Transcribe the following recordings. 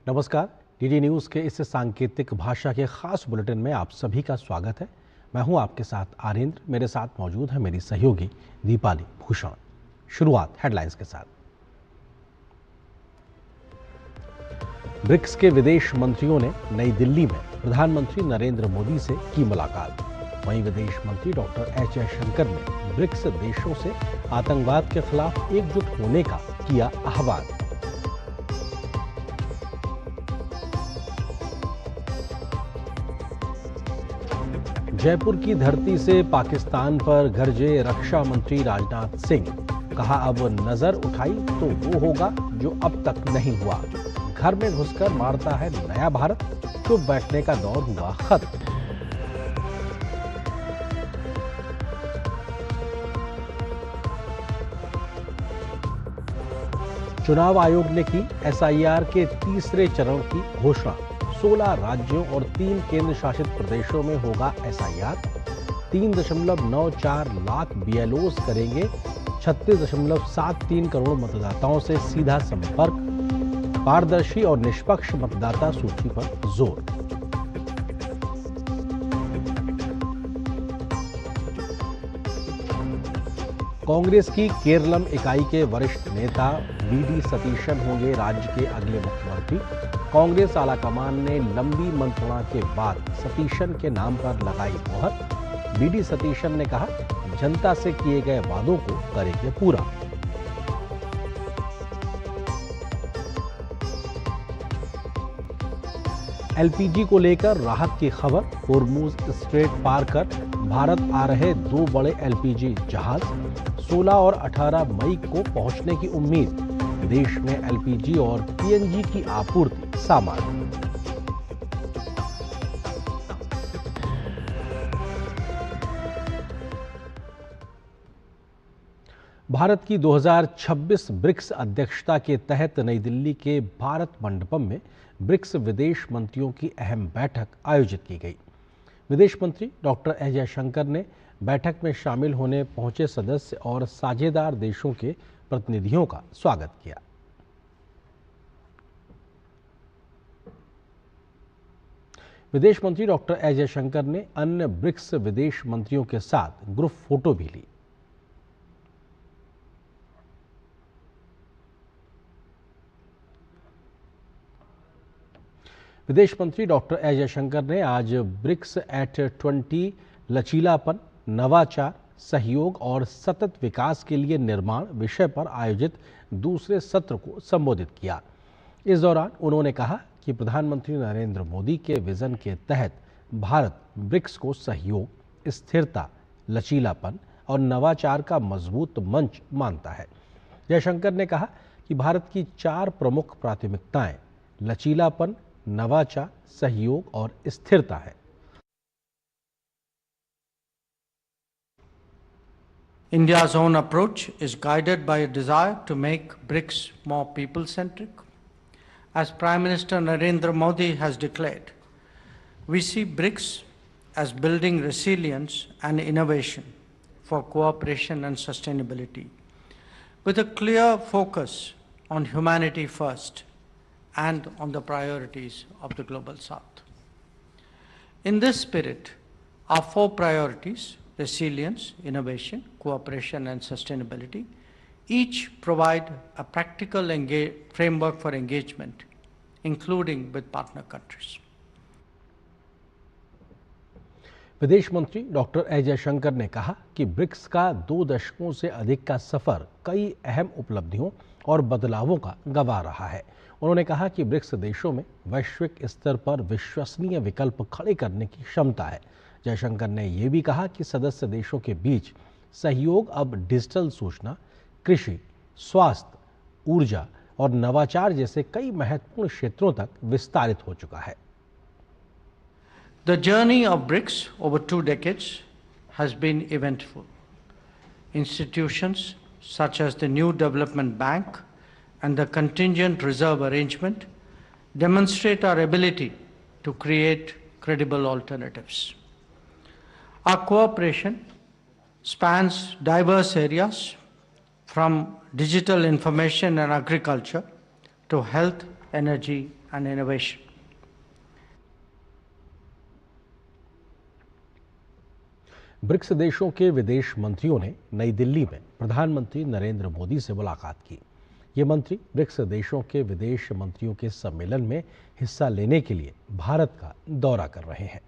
नमस्कार। DD news के इस सांकेतिक भाषा के खास बुलेटिन में आप सभी का स्वागत है। मैं हूं आपके साथ आरेंद्र। मेरे साथ मौजूद है मेरी सहयोगी दीपाली भूषण। शुरुआत हेडलाइंस के साथ। ब्रिक्स के विदेश मंत्रियों ने नई दिल्ली में प्रधानमंत्री नरेंद्र मोदी से की मुलाकात। वहीं विदेश मंत्री डॉक्टर एस जयशंकर ने ब्रिक्स देशों से आतंकवाद के खिलाफ एकजुट होने का किया आह्वान। जयपुर की धरती से पाकिस्तान पर गरजे रक्षा मंत्री राजनाथ सिंह। कहा, अब नजर उठाई तो वो होगा जो अब तक नहीं हुआ। घर में घुसकर मारता है नया भारत, चुप बैठने का दौर हुआ खत्म। चुनाव आयोग ने की एसआईआर के तीसरे चरण की घोषणा। 16 राज्यों और 3 केंद्र शासित प्रदेशों में होगा एसआईआर। 3.94 लाख बीएलओज करेंगे 36.73 करोड़ मतदाताओं से सीधा संपर्क। पारदर्शी और निष्पक्ष मतदाता सूची पर जोर। कांग्रेस की केरलम इकाई के वरिष्ठ नेता वीडी सतीशन होंगे राज्य के अगले मुख्यमंत्री। कांग्रेस आलाकमान ने लंबी मंत्रणा के बाद सतीशन के नाम पर लगाई मोहर। वीडी सतीशन ने कहा, जनता से किए गए वादों को करेंगे पूरा। एलपीजी को लेकर राहत की खबर। होर्मुज स्ट्रेट पार कर भारत आ रहे 2 बड़े एलपीजी जहाज। 16 और 18 मई को पहुंचने की उम्मीद। देश में एलपीजी और पीएनजी की आपूर्ति सामान्य। भारत की 2026 ब्रिक्स अध्यक्षता के तहत नई दिल्ली के भारत मंडपम में ब्रिक्स विदेश मंत्रियों की अहम बैठक आयोजित की गई। विदेश मंत्री डॉक्टर एस जयशंकर ने बैठक में शामिल होने पहुंचे सदस्य और साझेदार देशों के प्रतिनिधियों का स्वागत किया। विदेश मंत्री डॉक्टर एस जयशंकर ने अन्य ब्रिक्स विदेश मंत्रियों के साथ ग्रुप फोटो भी ली। विदेश मंत्री डॉक्टर एस जयशंकर ने आज ब्रिक्स एट 20 लचीलापन, नवाचार, सहयोग और सतत विकास के लिए निर्माण विषय पर आयोजित दूसरे सत्र को संबोधित किया। इस दौरान उन्होंने कहा कि प्रधानमंत्री नरेंद्र मोदी के विजन के तहत भारत ब्रिक्स को सहयोग, स्थिरता, लचीलापन और नवाचार का मजबूत मंच मानता है। जयशंकर ने कहा कि भारत की 4 प्रमुख प्राथमिकताएं लचीलापन, नवाचार, सहयोग और स्थिरता है। India's own approach is guided by a desire to make BRICS more people-centric. As Prime Minister Narendra Modi has declared, we see BRICS as building resilience and innovation for cooperation and sustainability, with a clear focus on humanity first and on the priorities of the Global South. In this spirit, our 4 priorities, resilience, innovation, cooperation and sustainability, each provide a practical framework for engagement, including with partner countries. विदेश मंत्री doctor S Jaishankar ने कहा कि BRICS का 2 दशकों से अधिक का सफर कई अहम उपलब्धियों और बदलावों का गवाह रहा है। उन्होंने कहा कि ब्रिक्स देशों में वैश्विक स्तर पर विश्वसनीय विकल्प खड़े करने की क्षमता है। जयशंकर ने यह भी कहा कि सदस्य देशों के बीच सहयोग अब डिजिटल सूचना, कृषि, स्वास्थ्य, ऊर्जा और नवाचार जैसे कई महत्वपूर्ण क्षेत्रों तक विस्तारित हो चुका है। The journey of BRICS over 2 decades has been eventful. Institutions such as the New Development Bank and the Contingent Reserve Arrangement demonstrate our ability to create credible alternatives. Our cooperation spans diverse areas from digital information and agriculture to health, energy and innovation. BRICS देशों के विदेश मंत्रियों ने नई दिल्ली में प्रधानमंत्री नरेंद्र मोदी से मुलाकात की। ये मंत्री ब्रिक्स देशों के विदेश मंत्रियों के सम्मेलन में हिस्सा लेने के लिए भारत का दौरा कर रहे हैं।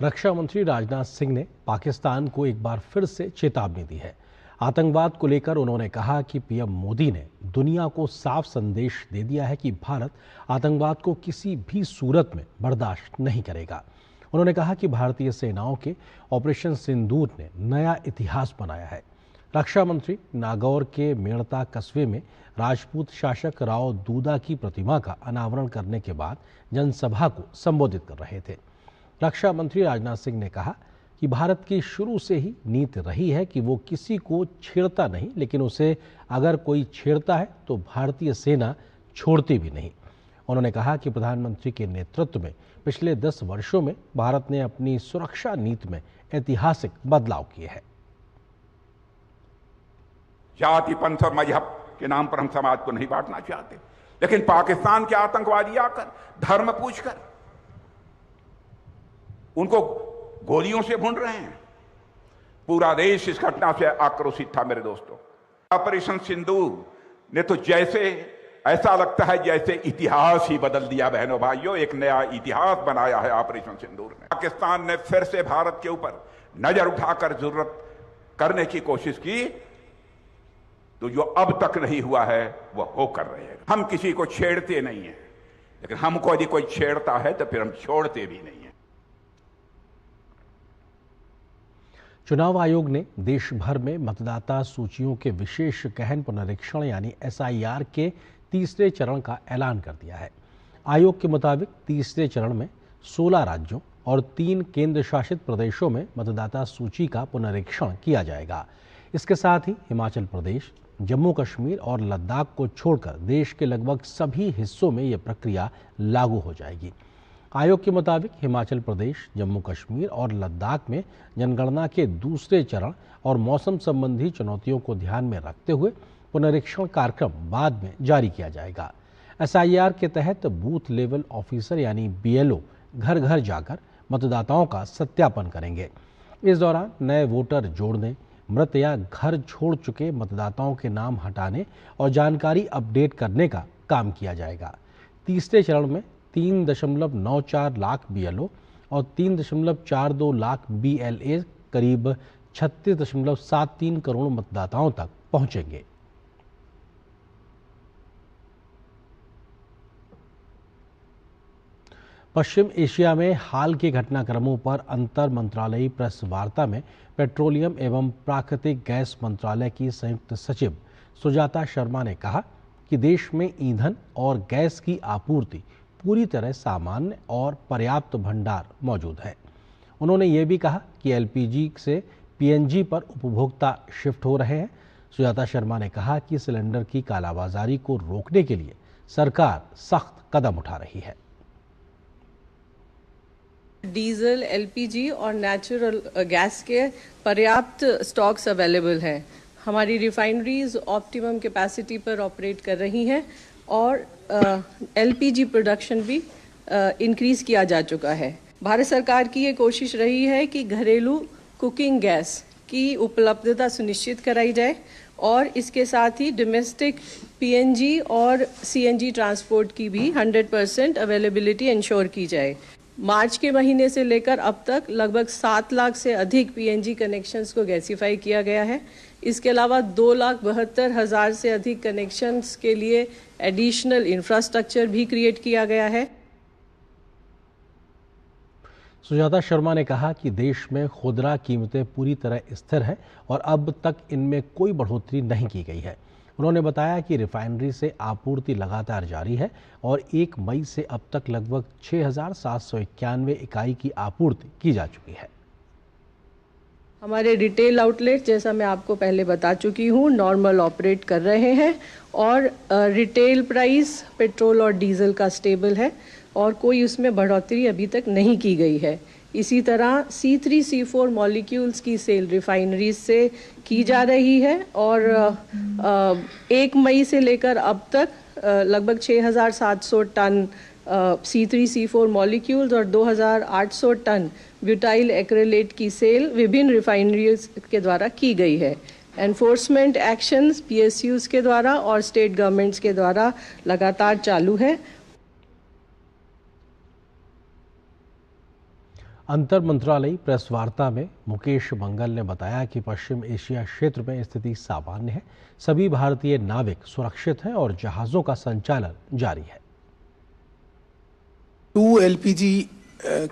रक्षा मंत्री राजनाथ सिंह ने पाकिस्तान को एक बार फिर से चेतावनी दी है। आतंकवाद को लेकर उन्होंने कहा कि पीएम मोदी ने दुनिया को साफ संदेश दे दिया है कि भारत आतंकवाद को किसी भी सूरत में बर्दाश्त नहीं करेगा। उन्होंने कहा कि भारतीय सेनाओं के ऑपरेशन सिंदूर ने नया इतिहास बनाया है। रक्षा मंत्री नागौर के मेड़ता कस्बे में राजपूत शासक राव दूदा की प्रतिमा का अनावरण करने के बाद जनसभा को संबोधित कर रहे थे। रक्षा मंत्री राजनाथ सिंह ने कहा कि भारत की शुरू से ही नीति रही है कि वो किसी को छेड़ता नहीं, लेकिन उसे अगर कोई छेड़ता है तो भारतीय सेना छोड़ती भी नहीं। उन्होंने कहा कि प्रधानमंत्री के नेतृत्व में पिछले 10 वर्षों में भारत ने अपनी सुरक्षा नीति में ऐतिहासिक बदलाव किए हैं। जाति, पंथ और मजहब के नाम पर हम समाज को नहीं बांटना चाहते, लेकिन पाकिस्तान के आतंकवादी आकर धर्म पूछकर उनको गोलियों से भून रहे हैं। पूरा देश इस घटना से आक्रोशित था मेरे दोस्तों। ऑपरेशन सिंदूर ने तो जैसे ऐसा लगता है जैसे इतिहास ही बदल दिया। बहनों भाइयों, एक नया इतिहास बनाया है ऑपरेशन सिंदूर ने। पाकिस्तान ने फिर से भारत के ऊपर नजर उठाकर जरूरत करने की कोशिश की, तो जो अब तक नहीं हुआ है वह हो कर रहेगा। हम किसी को छेड़ते नहीं हैं, लेकिन हमको यदि कोई छेड़ता है तो फिर हम छोड़ते भी नहीं हैं। चुनाव आयोग ने देश भर में मतदाता सूचियों के विशेष गहन पुनरीक्षण यानी SIR के तीसरे चरण का ऐलान कर दिया है। आयोग के मुताबिक तीसरे चरण में 16 राज्यों और 3 केंद्र शासित प्रदेशों में मतदाता सूची का पुनरीक्षण किया जाएगा। इसके साथ ही हिमाचल प्रदेश, जम्मू कश्मीर और लद्दाख को छोड़कर देश के लगभग सभी हिस्सों में यह प्रक्रिया लागू हो जाएगी। आयोग के मुताबिक हिमाचल प्रदेश, जम्मू कश्मीर और लद्दाख में जनगणना के दूसरे चरण और मौसम संबंधी चुनौतियों को ध्यान में रखते हुए पुनरीक्षण कार्यक्रम बाद में जारी किया जाएगा। SIR के तहत बूथ लेवल ऑफिसर यानी BLO घर घर जाकर मतदाताओं का सत्यापन करेंगे। इस दौरान नए वोटर जोड़ने, मृत या घर छोड़ चुके मतदाताओं के नाम हटाने और जानकारी अपडेट करने का काम किया जाएगा। तीसरे चरण में 3.94 लाख BLO और 3.42 लाख BLA करीब 36.73 करोड़ मतदाताओं तक पहुंचेंगे। पश्चिम एशिया में हाल के घटनाक्रमों पर अंतर मंत्रालयी प्रेस वार्ता में पेट्रोलियम एवं प्राकृतिक गैस मंत्रालय की संयुक्त सचिव सुजाता शर्मा ने कहा कि देश में ईंधन और गैस की आपूर्ति पूरी तरह सामान्य और पर्याप्त भंडार मौजूद है। उन्होंने ये भी कहा कि LPG से PNG पर उपभोक्ता शिफ्ट हो रहे हैं। सुजाता शर्मा ने कहा कि सिलेंडर की कालाबाजारी को रोकने के लिए सरकार सख्त कदम उठा रही है। डीजल, LPG और नेचुरल गैस के पर्याप्त स्टॉक्स अवेलेबल हैं। हमारी रिफाइनरीज ऑप्टिमम कैपेसिटी पर ऑपरेट कर रही हैं और LPG प्रोडक्शन भी इंक्रीज किया जा चुका है। भारत सरकार की ये कोशिश रही है कि घरेलू कुकिंग गैस की उपलब्धता सुनिश्चित कराई जाए और इसके साथ ही डोमेस्टिक PNG और CNG ट्रांसपोर्ट की भी 100% अवेलेबिलिटी इंश्योर की जाए। मार्च के महीने से लेकर अब तक लगभग 7 लाख से अधिक PNG कनेक्शंस को गैसीफाई किया गया है। इसके अलावा 2,72,000 से अधिक कनेक्शंस के लिए एडिशनल इंफ्रास्ट्रक्चर भी क्रिएट किया गया है। सुजाता शर्मा ने कहा कि देश में खुदरा कीमतें पूरी तरह स्थिर हैं और अब तक इनमें कोई बढ़ोतरी नहीं की गई है। उन्होंने बताया कि रिफाइनरी से आपूर्ति लगातार जारी है और 1 मई से अब तक लगभग 6,791 इकाई की आपूर्ति की जा चुकी है। हमारे रिटेल आउटलेट, जैसा मैं आपको पहले बता चुकी हूँ, नॉर्मल ऑपरेट कर रहे हैं और रिटेल प्राइस पेट्रोल और डीजल का स्टेबल है और कोई उसमें बढ़ोतरी अभी तक नहीं की गई है। इसी तरह C3 C4 मॉलिक्यूल्स की सेल रिफाइनरीज से की जा रही है और 1 मई से लेकर अब तक लगभग 6,700 टन C3 C4 मॉलिक्यूल्स और 2,800 टन ब्यूटाइल एक्रिलेट की सेल विभिन्न रिफाइनरीज के द्वारा की गई है। एनफोर्समेंट एक्शंस PSUs के द्वारा और स्टेट गवर्नमेंट्स के द्वारा लगातार चालू है। अंतर मंत्रालयी प्रेस वार्ता में मुकेश मंगल ने बताया कि पश्चिम एशिया क्षेत्र में स्थिति सामान्य है, सभी भारतीय नाविक सुरक्षित हैं और जहाजों का संचालन जारी है। 2 LPG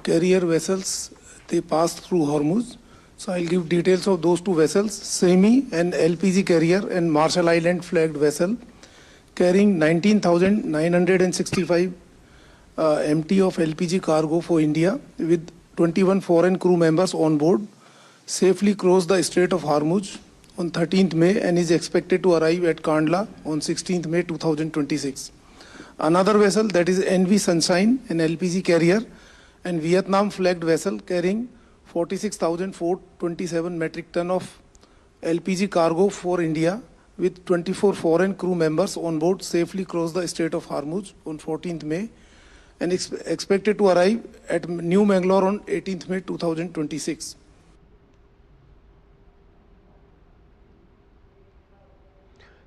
carrier vessels, they passed through Hormuz. So I'll give details of those 2 vessels. Semi, an LPG carrier and Marshall Island flagged vessel carrying 19,965 MT of LPG cargo for India with 21 foreign crew members on board safely crossed the Strait of Hormuz on 13th May and is expected to arrive at Kandla on 16th May 2026. Another vessel, that is NV Sunshine, an LPG carrier and Vietnam flagged vessel carrying 46,427 metric ton of LPG cargo for India with 24 foreign crew members on board safely crossed the Strait of Hormuz on 14th May and expected to arrive at New Mangalore on 18th May 2026.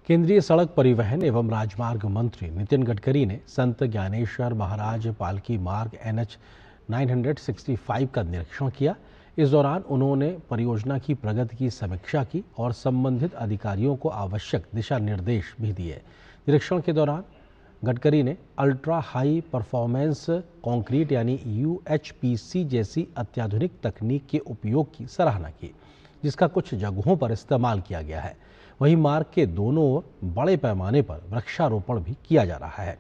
केंद्रीय सड़क परिवहन एवं राजमार्ग मंत्री नितिन गडकरी ने संत ज्ञानेश्वर महाराज पालकी मार्ग NH 965 का निरीक्षण किया। इस दौरान उन्होंने परियोजना की प्रगति की समीक्षा की और संबंधित अधिकारियों को आवश्यक दिशा निर्देश भी दिए। निरीक्षण के दौरान गडकरी ने अल्ट्रा हाई परफॉर्मेंस कंक्रीट यानी UHPC जैसी अत्याधुनिक तकनीक के उपयोग की सराहना की, जिसका कुछ जगहों पर इस्तेमाल किया गया है। वहीं मार्ग के दोनों ओर बड़े पैमाने पर वृक्षारोपण भी किया जा रहा है।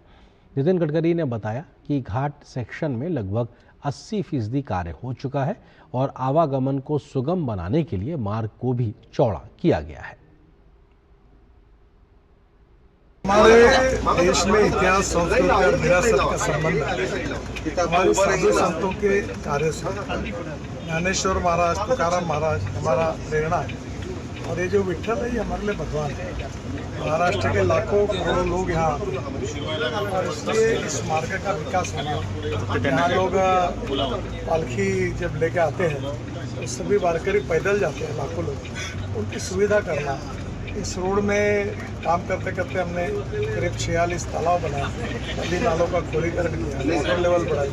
नितिन गडकरी ने बताया कि घाट सेक्शन में लगभग 80% कार्य हो चुका है और आवागमन को सुगम बनाने के लिए मार्ग को भी चौड़ा किया गया है। हमारे देश में इतिहास, संस्कृति और विरासत का संबंध है हमारे साधु संतों के कार्य से। ज्ञानेश्वर महाराज, तुकाराम महाराज हमारा प्रेरणा है और ये जो विठल है ये हमारे लिए भगवान है। महाराष्ट्र के लाखों करोड़ों लोग यहाँ आते हैं और इसलिए इस मार्ग का विकास होना। यहाँ लोग पालकी जब लेके आते हैं तो सभी वारकरी पैदल जाते हैं, लाखों लोग, उनकी सुविधा करना। इस रोड में काम करते करते हमने करीब 46 तालाब बनाए, नदी नालों का खोलीकरण किया, वाटर लेवल बढ़ाई,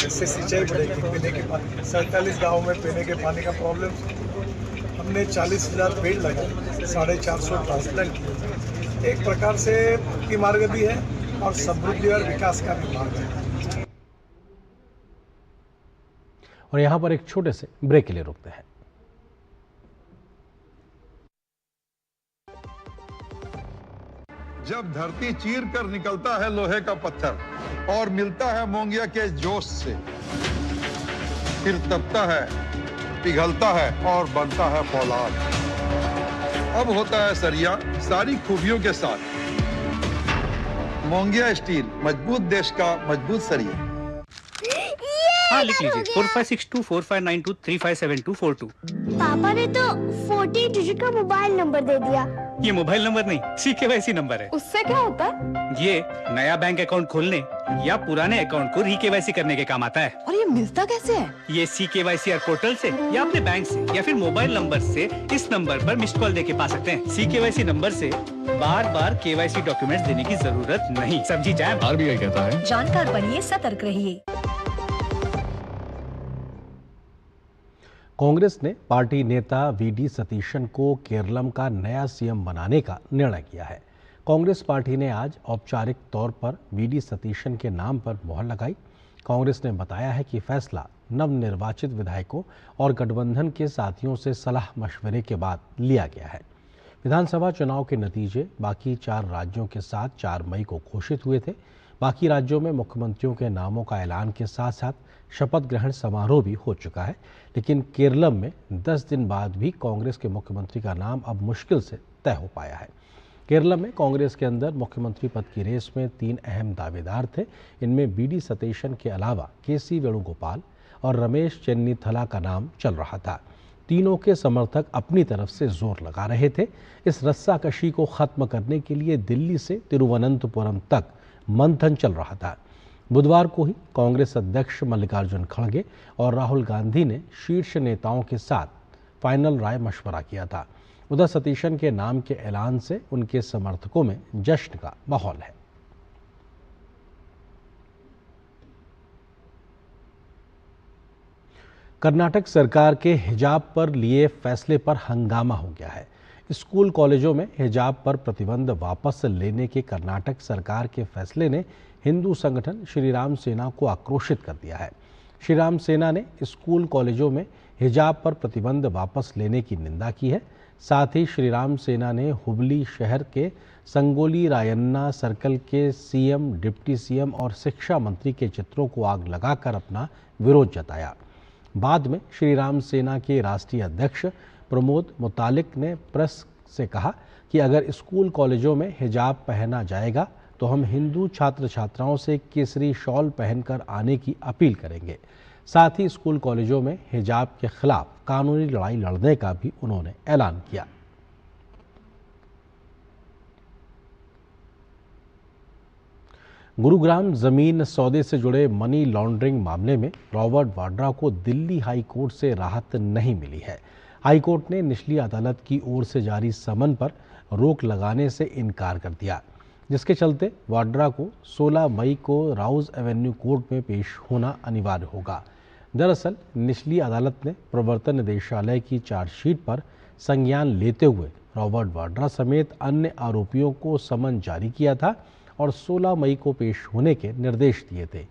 इससे सिंचाई बढ़ेगी, पीने के पानी। 47 गाँव में पीने के पानी का प्रॉब्लम, हमने 40,000 पेड़ लगाए, 450 ट्रांसप्लांट किए। एक प्रकार से की मार्ग भी है और समृद्धि और विकास का भी मार्ग है। और यहाँ पर एक छोटे से ब्रेक के लिए रुकते हैं। जब धरती चीर कर निकलता है लोहे का पत्थर और मिलता है मोंगिया के जोश से, फिर तपता है, पिघलता है और बनता है फौलाद। अब होता है सरिया सारी खूबियों के साथ। मोंगिया स्टील, मजबूत देश का मजबूत सरिया। हाँ, लिख लीजिए 45624592357242। पापा ने तो 40 डिजिट का मोबाइल नंबर दे दिया। ये मोबाइल नंबर नहीं, CKYC नंबर है। उससे क्या होता है? ये नया बैंक अकाउंट खोलने या पुराने अकाउंट को RKYC करने के काम आता है। और ये मिलता कैसे है? ये CKYC पोर्टल से या अपने बैंक से या फिर मोबाइल नंबर से इस नंबर पर मिस्ड कॉल देके पा सकते हैं। CKYC नंबर से बार बार KYC डॉक्यूमेंट्स देने की जरूरत नहीं। समझी जाए। RBI कहता है, जानकार बनिए, सतर्क रहिए। कांग्रेस ने पार्टी नेता VD सतीशन को केरलम का नया CM बनाने का निर्णय किया है। कांग्रेस पार्टी ने आज औपचारिक तौर पर VD सतीशन के नाम पर मुहर लगाई। कांग्रेस ने बताया है कि फैसला नवनिर्वाचित विधायकों और गठबंधन के साथियों से सलाह मशवरे के बाद लिया गया है। विधानसभा चुनाव के नतीजे बाकी 4 राज्यों के साथ 4 मई को घोषित हुए थे। बाकी राज्यों में मुख्यमंत्रियों के नामों का ऐलान के साथ साथ शपथ ग्रहण समारोह भी हो चुका है, लेकिन केरलम में 10 दिन बाद भी कांग्रेस के मुख्यमंत्री का नाम अब मुश्किल से तय हो पाया है। केरल में कांग्रेस के अंदर मुख्यमंत्री पद की रेस में 3 अहम दावेदार थे। इनमें बीडी सतीशन के अलावा केसी वेणुगोपाल और रमेश चेन्नीथला का नाम चल रहा था। तीनों के समर्थक अपनी तरफ से जोर लगा रहे थे। इस रस्साकशी को खत्म करने के लिए दिल्ली से तिरुवनंतपुरम तक मंथन चल रहा था। बुधवार को ही कांग्रेस अध्यक्ष मल्लिकार्जुन खड़गे और राहुल गांधी ने शीर्ष नेताओं के साथ फाइनल राय मशवरा किया था। उधर सतीशन के नाम के ऐलान से उनके समर्थकों में जश्न का माहौल है। कर्नाटक सरकार के हिजाब पर लिए फैसले पर हंगामा हो गया है। स्कूल कॉलेजों में हिजाब पर प्रतिबंध वापस लेने के कर्नाटक सरकार के फैसले ने हिंदू संगठन श्री राम सेना को आक्रोशित कर दिया है। श्री राम सेना ने स्कूल कॉलेजों में हिजाब पर प्रतिबंध वापस लेने की निंदा की है। साथ ही श्री राम सेना ने हुबली शहर के संगोली रायन्ना सर्कल के सीएम, डिप्टी सीएम और शिक्षा मंत्री के चित्रों को आग लगाकर अपना विरोध जताया। बाद में श्री राम सेना के राष्ट्रीय अध्यक्ष प्रमोद मुतालिक ने प्रेस से कहा कि अगर स्कूल कॉलेजों में हिजाब पहना जाएगा तो हम हिंदू छात्र छात्राओं से केसरी शॉल पहनकर आने की अपील करेंगे। साथ ही स्कूल कॉलेजों में हिजाब के खिलाफ कानूनी लड़ाई लड़ने का भी उन्होंने ऐलान किया। गुरुग्राम जमीन सौदे से जुड़े मनी लॉन्ड्रिंग मामले में रॉबर्ट वाड्रा को दिल्ली हाई कोर्ट से राहत नहीं मिली है। हाई कोर्ट ने निचली अदालत की ओर से जारी समन पर रोक लगाने से इनकार कर दिया, जिसके चलते वाड्रा को 16 मई को राउज एवेन्यू कोर्ट में पेश होना अनिवार्य होगा। दरअसल निचली अदालत ने प्रवर्तन निदेशालय की चार्जशीट पर संज्ञान लेते हुए रॉबर्ट वाड्रा समेत अन्य आरोपियों को समन जारी किया था और 16 मई को पेश होने के निर्देश दिए थे।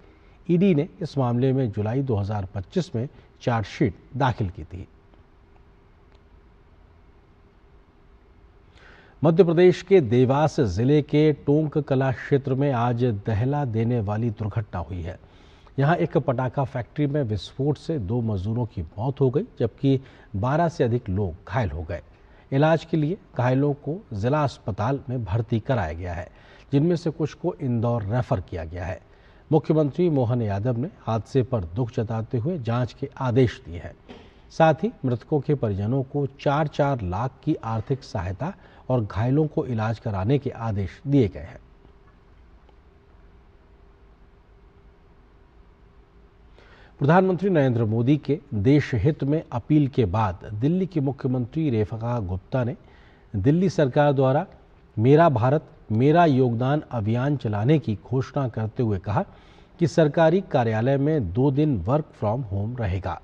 ईडी ने इस मामले में जुलाई 2025 में चार्जशीट दाखिल की थी। मध्य प्रदेश के देवास जिले के टोंक कला क्षेत्र में आज दहला देने वाली दुर्घटना हुई है। यहाँ एक पटाखा फैक्ट्री में विस्फोट से 2 मजदूरों की मौत हो गई, जबकि 12 से अधिक लोग घायल हो गए। इलाज के लिए घायलों को जिला अस्पताल में भर्ती कराया गया है, जिनमें से कुछ को इंदौर रेफर किया गया है। मुख्यमंत्री मोहन यादव ने हादसे पर दुख जताते हुए जांच के आदेश दिए हैं। साथ ही मृतकों के परिजनों को 4-4 लाख की आर्थिक सहायता और घायलों को इलाज कराने के आदेश दिए गए हैं। प्रधानमंत्री नरेंद्र मोदी के देश हित में अपील के बाद दिल्ली की मुख्यमंत्री रेखा गुप्ता ने दिल्ली सरकार द्वारा मेरा भारत मेरा योगदान अभियान चलाने की घोषणा करते हुए कहा कि सरकारी कार्यालय में 2 दिन वर्क फ्रॉम होम रहेगा।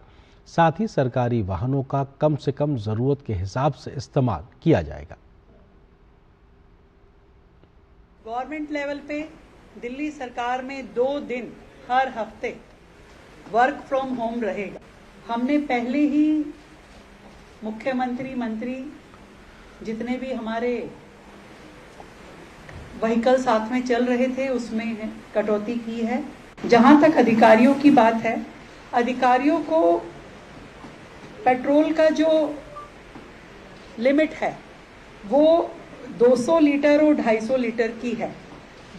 साथ ही सरकारी वाहनों का कम से कम जरूरत के हिसाब से इस्तेमाल किया जाएगा। गवर्नमेंट लेवल पे दिल्ली सरकार में 2 दिन हर हफ्ते वर्क फ्रॉम होम रहेगा। हमने पहले ही मुख्यमंत्री, मंत्री जितने भी हमारे व्हीकल साथ में चल रहे थे उसमें कटौती की है। जहां तक अधिकारियों की बात है, अधिकारियों को पेट्रोल का जो लिमिट है वो 200 लीटर और 250 लीटर की है,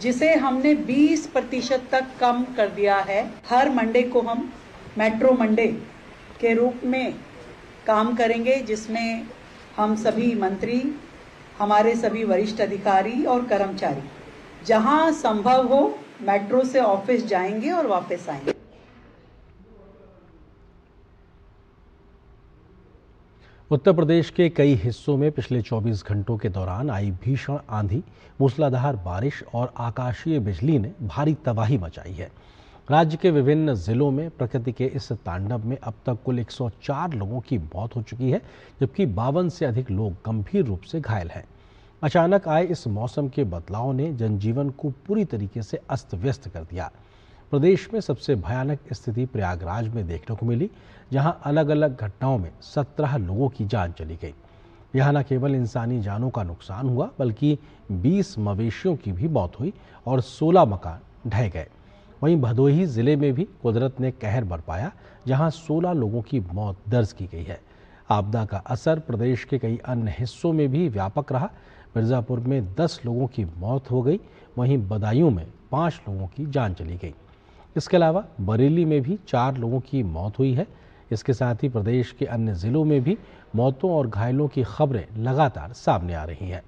जिसे हमने 20% तक कम कर दिया है। हर मंडे को हम मेट्रो मंडे के रूप में काम करेंगे, जिसमें हम सभी मंत्री, हमारे सभी वरिष्ठ अधिकारी और कर्मचारी जहां संभव हो मेट्रो से ऑफिस जाएंगे और वापस आएंगे। उत्तर प्रदेश के कई हिस्सों में पिछले 24 घंटों के दौरान आई भीषण आंधी, मूसलाधार बारिश और आकाशीय बिजली ने भारी तबाही मचाई है। राज्य के विभिन्न जिलों में प्रकृति के इस तांडव में अब तक कुल 104 लोगों की मौत हो चुकी है, जबकि 52 से अधिक लोग गंभीर रूप से घायल हैं। अचानक आए इस मौसम के बदलाव ने जनजीवन को पूरी तरीके से अस्त व्यस्त कर दिया। प्रदेश में सबसे भयानक स्थिति प्रयागराज में देखने को मिली, जहां अलग अलग घटनाओं में 17 लोगों की जान चली गई। यहाँ न केवल इंसानी जानों का नुकसान हुआ बल्कि 20 मवेशियों की भी मौत हुई और 16 मकान ढह गए। वहीं भदोही जिले में भी कुदरत ने कहर बरपाया, जहां 16 लोगों की मौत दर्ज की गई है। आपदा का असर प्रदेश के कई अन्य हिस्सों में भी व्यापक रहा। मिर्जापुर में 10 लोगों की मौत हो गई, वहीं बदायूं में 5 लोगों की जान चली गई। इसके अलावा बरेली में भी 4 लोगों की मौत हुई है। इसके साथ ही प्रदेश के अन्य जिलों में भी मौतों और घायलों की खबरें लगातार सामने आ रही हैं।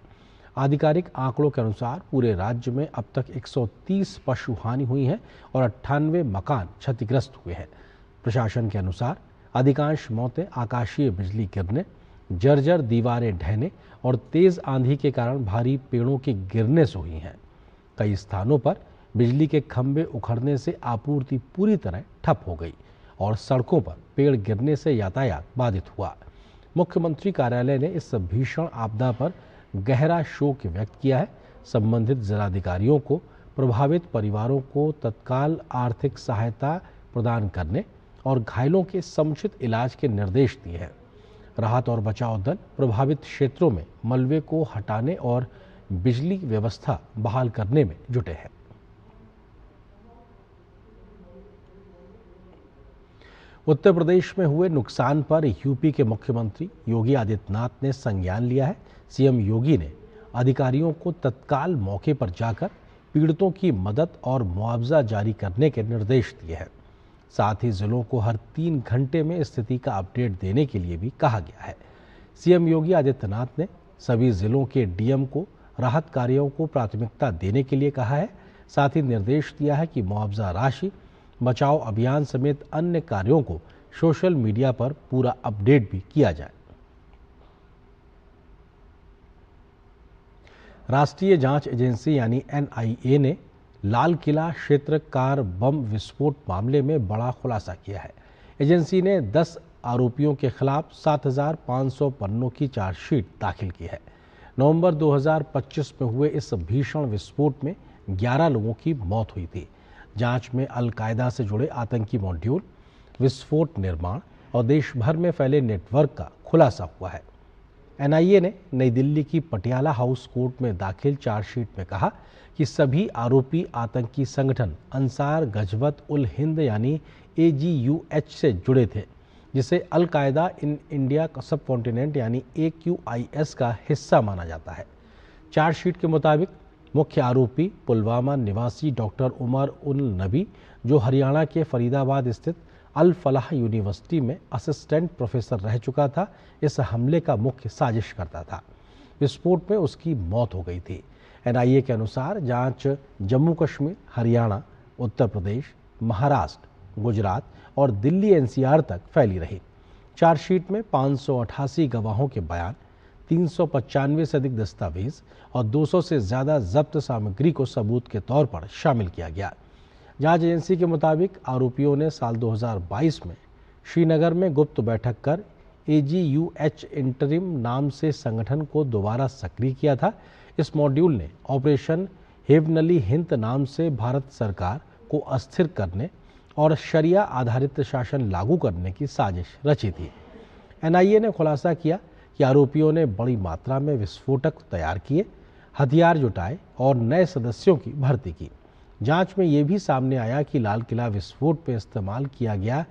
आधिकारिक आंकड़ों के अनुसार पूरे राज्य में अब तक 130 पशु हानि हुई है और 98 मकान क्षतिग्रस्त हुए हैं। प्रशासन के अनुसार अधिकांश मौतें आकाशीय बिजली गिरने, जर्जर दीवारें ढहने और तेज आंधी के कारण भारी पेड़ों के गिरने से हुई हैं। कई स्थानों पर बिजली के खंभे उखड़ने से आपूर्ति पूरी तरह ठप हो गई और सड़कों पर पेड़ गिरने से यातायात बाधित हुआ। मुख्यमंत्री कार्यालय ने इस भीषण आपदा पर गहरा शोक व्यक्त किया है। संबंधित जिलाधिकारियों को प्रभावित परिवारों को तत्काल आर्थिक सहायता प्रदान करने और घायलों के समुचित इलाज के निर्देश दिए हैं। राहत और बचाव दल प्रभावित क्षेत्रों में मलबे को हटाने और बिजली व्यवस्था बहाल करने में जुटे हैं। उत्तर प्रदेश में हुए नुकसान पर यूपी के मुख्यमंत्री योगी आदित्यनाथ ने संज्ञान लिया है। सीएम योगी ने अधिकारियों को तत्काल मौके पर जाकर पीड़ितों की मदद और मुआवजा जारी करने के निर्देश दिए हैं। साथ ही जिलों को हर 3 घंटे में स्थिति का अपडेट देने के लिए भी कहा गया है। सीएम योगी आदित्यनाथ ने सभी जिलों के डीएम को राहत कार्यों को प्राथमिकता देने के लिए कहा है। साथ ही निर्देश दिया है कि मुआवजा राशि, बचाव अभियान समेत अन्य कार्यों को सोशल मीडिया पर पूरा अपडेट भी किया जाए। राष्ट्रीय जांच एजेंसी यानी एनआईए ने लाल किला क्षेत्र कार बम विस्फोट मामले में बड़ा खुलासा किया है। एजेंसी ने 10 आरोपियों के खिलाफ 7,500 पन्नों की चार्जशीट दाखिल की है। नवंबर 2025 में हुए इस भीषण विस्फोट में 11 लोगों की मौत हुई थी। जांच में अल-कायदा से जुड़े आतंकी मॉड्यूल, विस्फोट निर्माण और देश भर में फैले नेटवर्क का खुलासा हुआ है। एनआईए ने नई दिल्ली की पटियाला हाउस कोर्ट में दाखिल चार्जशीट में कहा कि सभी आरोपी आतंकी संगठन अंसार गजवत उल हिंद यानी AGUH से जुड़े थे, जिसे अल-कायदा इन इंडिया सब कॉन्टिनेंट यानी AQIS का हिस्सा माना जाता है। चार्जशीट के मुताबिक मुख्य आरोपी पुलवामा निवासी डॉक्टर उमर उल नबी, जो हरियाणा के फरीदाबाद स्थित अल फलाह यूनिवर्सिटी में असिस्टेंट प्रोफेसर रह चुका था, इस हमले का मुख्य साजिश करता था। विस्फोट में उसकी मौत हो गई थी। एनआईए के अनुसार जांच जम्मू कश्मीर, हरियाणा, उत्तर प्रदेश, महाराष्ट्र, गुजरात और दिल्ली NCR तक फैली रही। चार्जशीट में 588 गवाहों के बयान, 395 से अधिक दस्तावेज और 200 से ज़्यादा जब्त सामग्री को सबूत के तौर पर शामिल किया गया। जांच एजेंसी के मुताबिक आरोपियों ने साल 2022 में श्रीनगर में गुप्त बैठक कर AGUH इंटरिम नाम से संगठन को दोबारा सक्रिय किया था। इस मॉड्यूल ने ऑपरेशन हेवनली हिंद नाम से भारत सरकार को अस्थिर करने और शरिया आधारित शासन लागू करने की साजिश रची थी। एनआईए ने खुलासा किया कि आरोपियों ने बड़ी मात्रा में विस्फोटक तैयार किए, हथियार जुटाए और नए सदस्यों की भर्ती की। जांच में ये भी सामने आया कि लाल किला विस्फोट में इस्तेमाल किया गया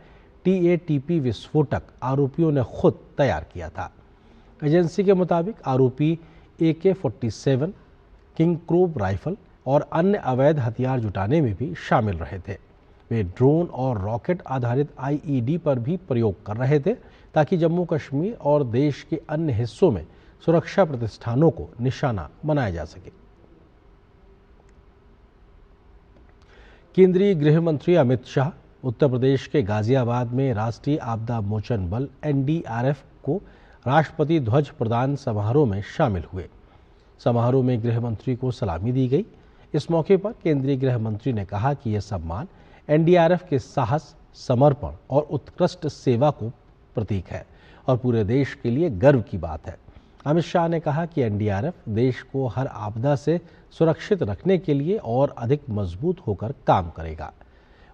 TATP विस्फोटक आरोपियों ने खुद तैयार किया था। एजेंसी के मुताबिक आरोपी AK-47, किंग क्रूब राइफल और अन्य अवैध हथियार जुटाने में भी शामिल रहे थे। वे ड्रोन और रॉकेट आधारित IED पर भी प्रयोग कर रहे थे, ताकि जम्मू कश्मीर और देश के अन्य हिस्सों में सुरक्षा प्रतिष्ठानों को निशाना बनाया जा सके। केंद्रीय गृह मंत्री अमित शाह उत्तर प्रदेश के गाजियाबाद में राष्ट्रीय आपदा मोचन बल NDRF को राष्ट्रपति ध्वज प्रदान समारोह में शामिल हुए। समारोह में गृह मंत्री को सलामी दी गई। इस मौके पर केंद्रीय गृह मंत्री ने कहा कि यह सम्मान NDRF के साहस, समर्पण और उत्कृष्ट सेवा को प्रतीक है और पूरे देश के लिए गर्व की बात है। अमित शाह ने कहा कि NDRF देश को हर आपदा से सुरक्षित रखने के लिए और अधिक मजबूत होकर काम करेगा।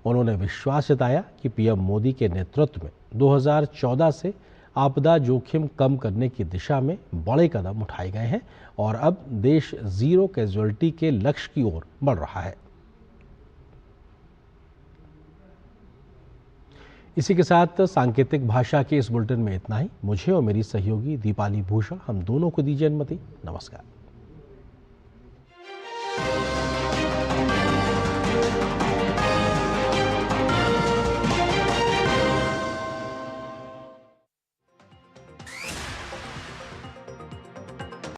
उन्होंने विश्वास जताया कि PM मोदी के नेतृत्व में 2014 से आपदा जोखिम कम करने की दिशा में बड़े कदम उठाए गए हैं और अब देश जीरो कैजुअल्टी के लक्ष्य की ओर बढ़ रहा है। इसी के साथ सांकेतिक भाषा के इस बुलेटिन में इतना ही। मुझे और मेरी सहयोगी दीपाली भूषण हम दोनों को दीजिए अनुमति। नमस्कार।